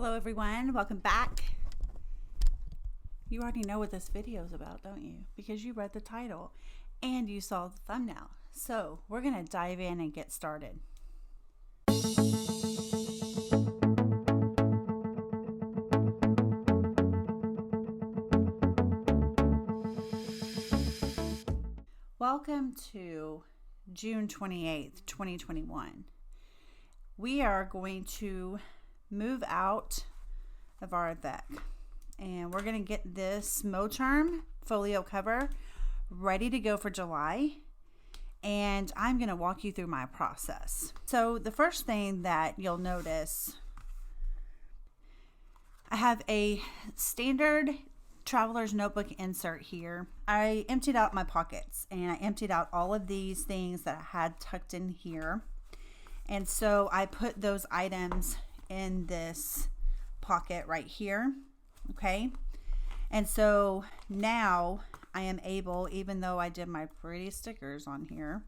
Hello everyone, welcome back. You already know what this video is about, don't you? Because you read the title and you saw the thumbnail. So we're going to dive in and get started. Welcome to June 28th, 2021. We are going to move out of our Avec, and we're going to get this Moterm folio cover ready to go for July, and I'm going to walk you through my process. So the first thing that you'll notice, I have a standard traveler's notebook insert here. I emptied out my pockets and I emptied out all of these things that I had tucked in here, and so I put those items in this pocket right here. Okay, and so now I am able, even though I did my pretty stickers on here,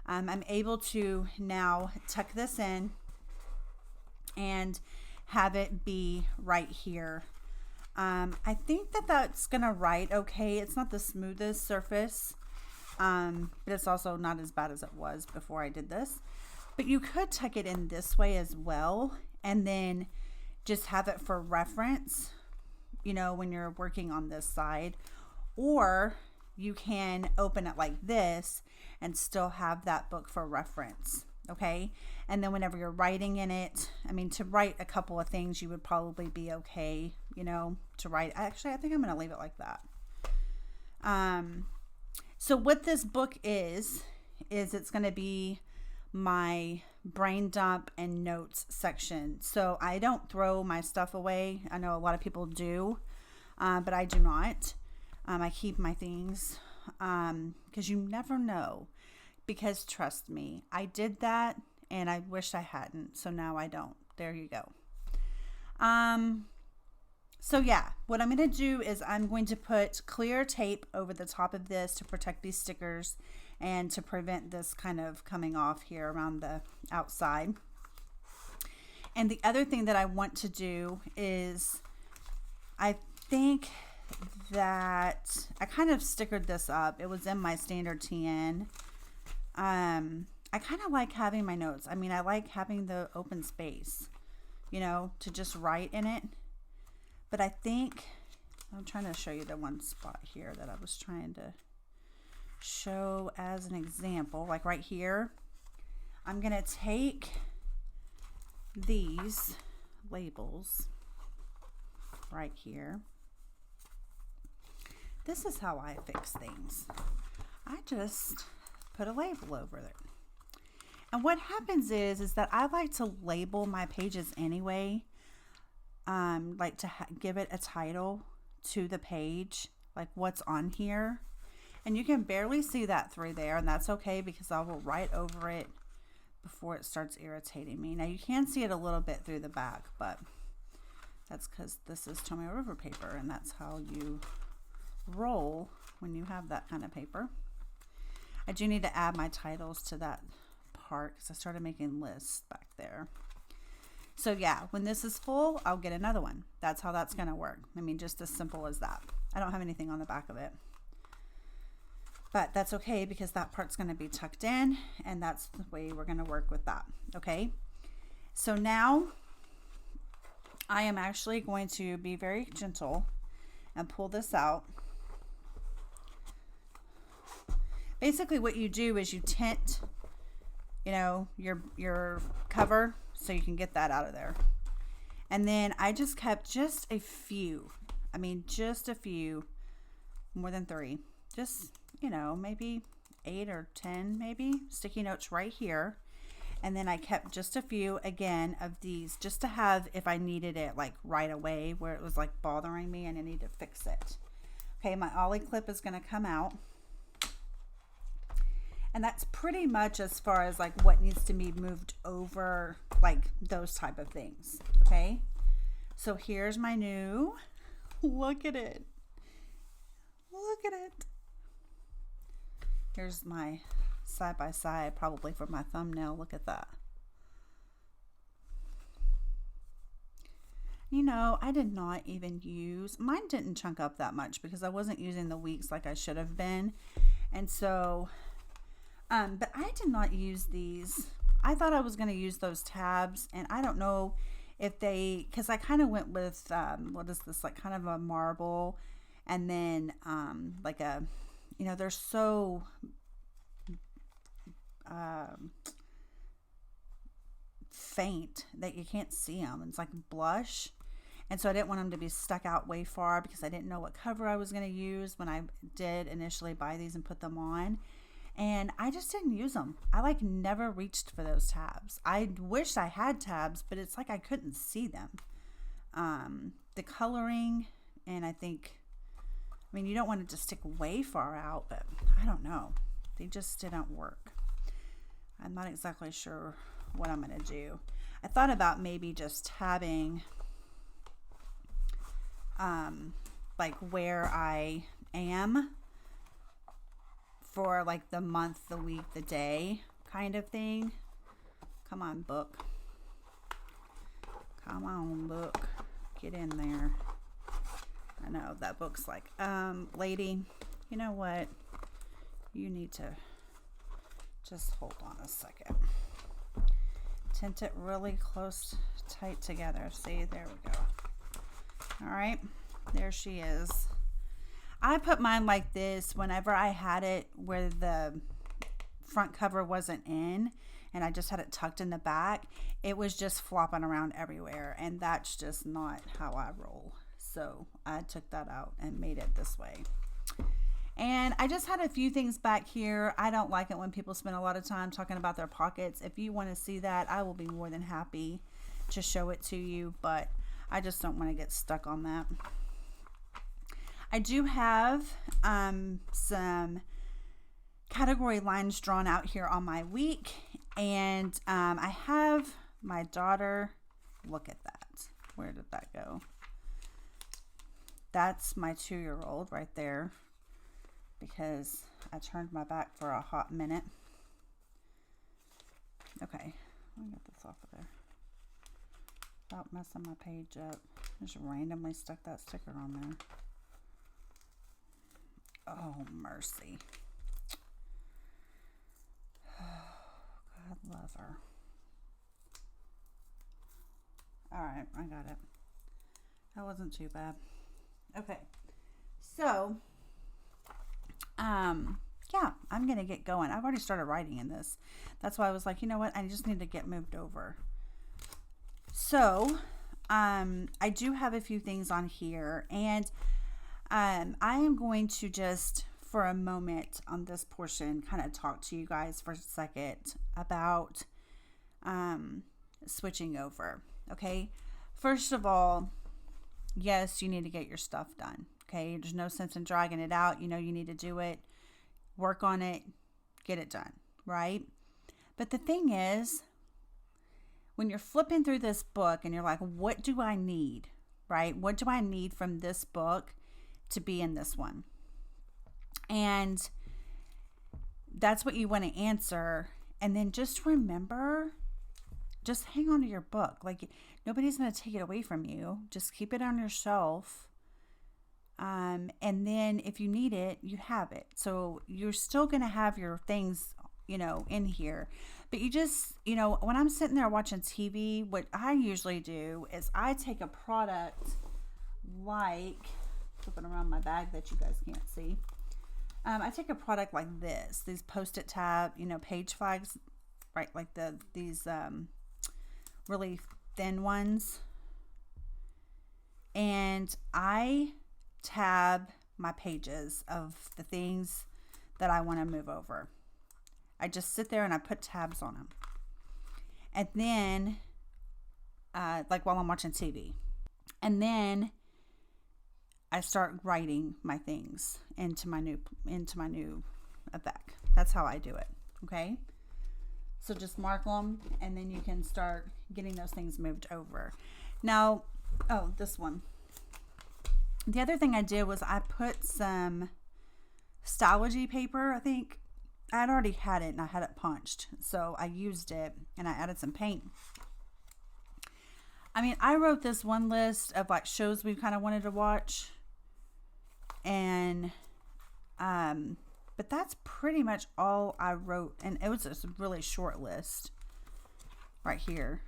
I'm able to now tuck this in and have it be right here. I think that that's gonna write okay. It's not the smoothest surface, but it's also not as bad as it was before I did this. But you could tuck it in this way as well, and then just have it for reference, you know, when you're working on this side. Or you can open it like this and still have that book for reference. Okay, and then whenever you're writing in it, I mean, to write a couple of things, you would probably be okay, you know, to write. Actually, I think I'm going to leave it like that. So what this book is it's going to be my brain dump and notes section. So I don't throw my stuff away. I know a lot of people do, but I do not. I keep my things because you never know. Because trust me, I did that and I wish I hadn't. So now I don't. There you go. So yeah, what I'm going to do is I'm going to put clear tape over the top of this to protect these stickers and to prevent this kind of coming off here around the outside. And the other thing that I want to do is, I think that I kind of stickered this up. It was in my standard TN. I kind of like having my notes. I mean, I like having the open space, you know, to just write in it. But I think, I'm trying to show you the one spot here that I was trying to show as an example, like right here. I'm going to take these labels right here. This is how I fix things. I just put a label over there. And what happens is that I like to label my pages anyway. Like to give it a title to the page, like what's on here. And you can barely see that through there, and that's okay because I will write over it before it starts irritating me. Now you can see it a little bit through the back, but that's because this is Tommy River paper, and that's how you roll when you have that kind of paper. I do need to add my titles to that part because I started making lists back there. So yeah, when this is full, I'll get another one. That's how that's going to work. I mean, just as simple as that. I don't have anything on the back of it. But that's okay because that part's going to be tucked in, and that's the way we're going to work with that. Okay. So now I am actually going to be very gentle and pull this out. Basically what you do is you tint, you know, your cover so you can get that out of there. And then I just kept just a few, I mean, just a few, more than 3, just, you know, maybe 8 or 10 maybe sticky notes right here. And then I kept just a few again of these just to have if I needed it like right away where it was like bothering me and I need to fix it. Okay, my ollie clip is going to come out. And that's pretty much as far as like what needs to be moved over, like those type of things. Okay, so here's my new, look at it. Look at it. Here's my side by side, probably for my thumbnail. Look at that. I did not even use, mine didn't chunk up that much because I wasn't using the weeks like I should have been. And so, but I did not use these. I thought I was going to use those tabs, and I don't know if because I kind of went with, what is this, like kind of a marble, and then like a, they're so faint that you can't see them. It's like blush. And so I didn't want them to be stuck out way far because I didn't know what cover I was going to use when I did initially buy these and put them on. And I just didn't use them. I like never reached for those tabs. I wish I had tabs, but it's like I couldn't see them. The coloring, and I mean, you don't want it to stick way far out, but I don't know. They just didn't work. I'm not exactly sure what I'm going to do. I thought about maybe just tabbing like where I am for like the month, the week, the day kind of thing. Come on, book. Come on, book. Get in there. I know that book's like, lady, you know what? You need to just hold on a second. Tint it really close, tight together. See, there we go. All right, there she is. I put mine like this whenever I had it where the front cover wasn't in and I just had it tucked in the back. It was just flopping around everywhere, and that's just not how I roll. So I took that out and made it this way. And I just had a few things back here. I don't like it when people spend a lot of time talking about their pockets. If you want to see that, I will be more than happy to show it to you, but I just don't want to get stuck on that. I do have some category lines drawn out here on my week, and I have my daughter, look at that. Where did that go? That's my 2-year-old right there, because I turned my back for a hot minute. Okay, let me get this off of there. Without messing my page up. Just randomly stuck that sticker on there. Oh, mercy. God love her. Alright, I got it. That wasn't too bad. Okay. So, yeah, I'm going to get going. I've already started writing in this. That's why I was like, you know what? I just need to get moved over. So, I do have a few things on here, and I am going to just, for a moment on this portion, kind of talk to you guys for a second about switching over. Okay, first of all, yes, you need to get your stuff done. Okay, there's no sense in dragging it out. You need to do it, work on it, get it done, right? But the thing is, when you're flipping through this book and you're like, what do I need, right? What do I need from this book to be in this one? And that's what you want to answer. And then just remember, just hang on to your book. Like, nobody's going to take it away from you. Just keep it on your shelf. And then if you need it, you have it. So you're still going to have your things, in here. But you just, when I'm sitting there watching TV, what I usually do is I take a product like, flipping around my bag that you guys can't see. I take a product like this, these Post-it tab, page flags, right? Like these really thin ones. And I tab my pages of the things that I want to move over. I just sit there and I put tabs on them. And then, like while I'm watching TV. And then I start writing my things into my new Avec. That's how I do it. Okay. So just mark them, and then you can start getting those things moved over. Now, this one. The other thing I did was I put some Stylogy paper, I think. I'd already had it and I had it punched. So I used it and I added some paint. I mean, I wrote this one list of like shows we kind of wanted to watch, and but that's pretty much all I wrote, and it was just a really short list right here.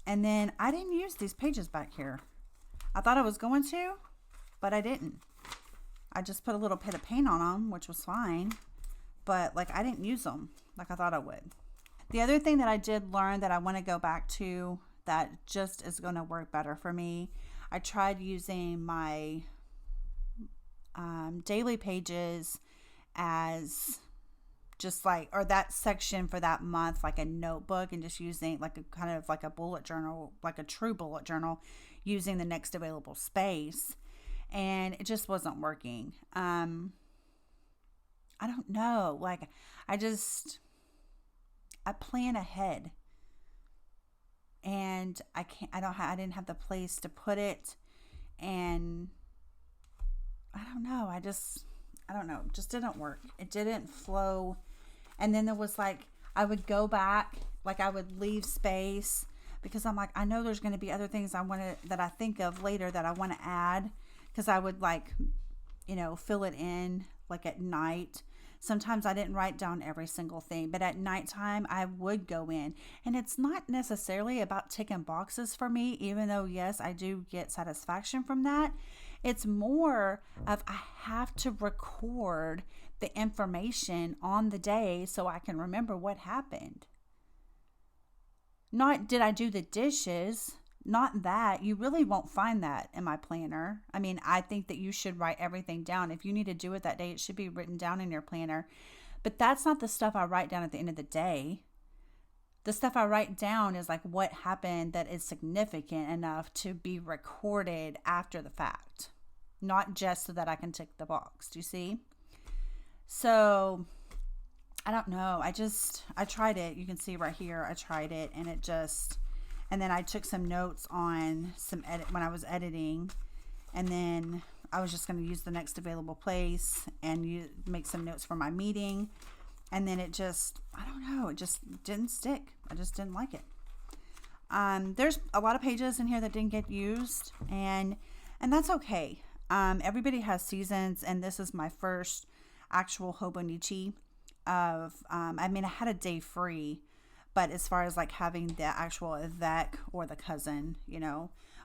And then I didn't use these pages back here. I thought I was going to, but I didn't. I just put a little bit of paint on them, which was fine, but like I didn't use them like I thought I would. The other thing that I did learn that I want to go back to that just is going to work better for me, I tried using my daily pages as just like, or that section for that month, like a notebook, and just using like a kind of like a bullet journal, like a true bullet journal, using the next available space. And it just wasn't working. I don't know. Like I plan ahead, and I didn't have the place to put it. And I don't know. It just didn't work. It didn't flow. And then there was like, I would go back, like I would leave space because I'm like, I know there's going to be other things that I think of later that I want to add. Cause I would like, fill it in like at night. Sometimes I didn't write down every single thing, but at nighttime I would go in, and it's not necessarily about ticking boxes for me, even though yes, I do get satisfaction from that. It's more of I have to record the information on the day so I can remember what happened. Not did I do the dishes, not that. You really won't find that in my planner. I mean, I think that you should write everything down. If you need to do it that day, it should be written down in your planner. But that's not the stuff I write down at the end of the day. The stuff I write down is like what happened that is significant enough to be recorded after the fact, not just so that I can tick the box. Do you see? So I don't know. I tried it. You can see right here, I tried it, and and then I took some notes on when I was editing, and then I was just going to use the next available place and make some notes for my meeting. And then it just didn't stick. I just didn't like it. There's a lot of pages in here that didn't get used, and that's okay. Everybody has seasons, and this is my first actual Hobonichi of, I had a day free, but as far as like having the actual Avec or the cousin,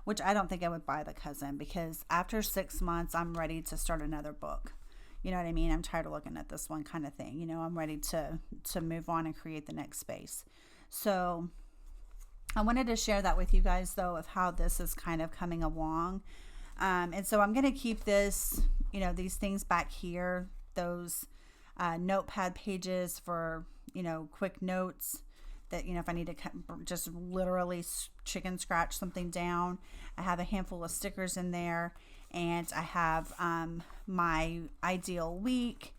which I don't think I would buy the cousin, because after 6 months, I'm ready to start another book. You know what I mean? I'm tired of looking at this one kind of thing. I'm ready to move on and create the next space. So I wanted to share that with you guys, though, of how this is kind of coming along. And so I'm going to keep this, these things back here, those notepad pages for, quick notes that, if I need to just literally chicken scratch something down. I have a handful of stickers in there, and I have my ideal week,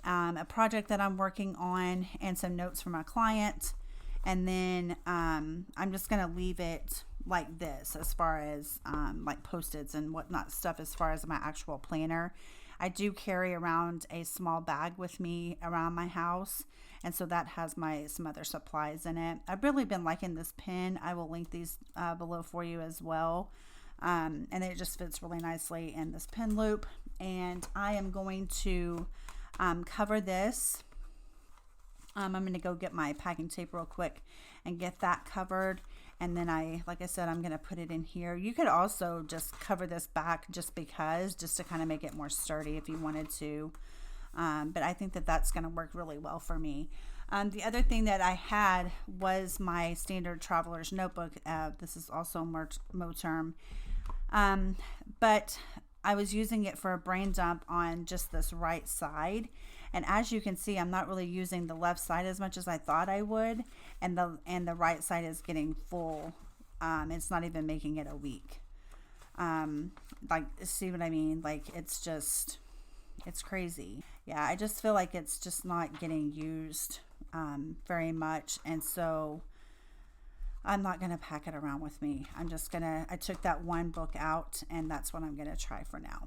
a project that I'm working on, and some notes from my client. And then I'm just going to leave it like this as far as like Post-its and whatnot stuff as far as my actual planner. I do carry around a small bag with me around my house, and so that has some other supplies in it. I've really been liking this pen. I will link these below for you as well. And it just fits really nicely in this pen loop. And I am going to cover this. I'm going to go get my packing tape real quick and get that covered. And then like I said, I'm going to put it in here. You could also just cover this back just to kind of make it more sturdy if you wanted to. But I think that that's going to work really well for me. The other thing that I had was my standard traveler's notebook. This is also Moterm. But I was using it for a brain dump on just this right side. And as you can see, I'm not really using the left side as much as I thought I would. And the right side is getting full. It's not even making it a week. Like, see what I mean? Like, it's crazy. Yeah, I just feel like it's just not getting used very much. And so I'm not going to pack it around with me. I took that one book out, and that's what I'm going to try for now.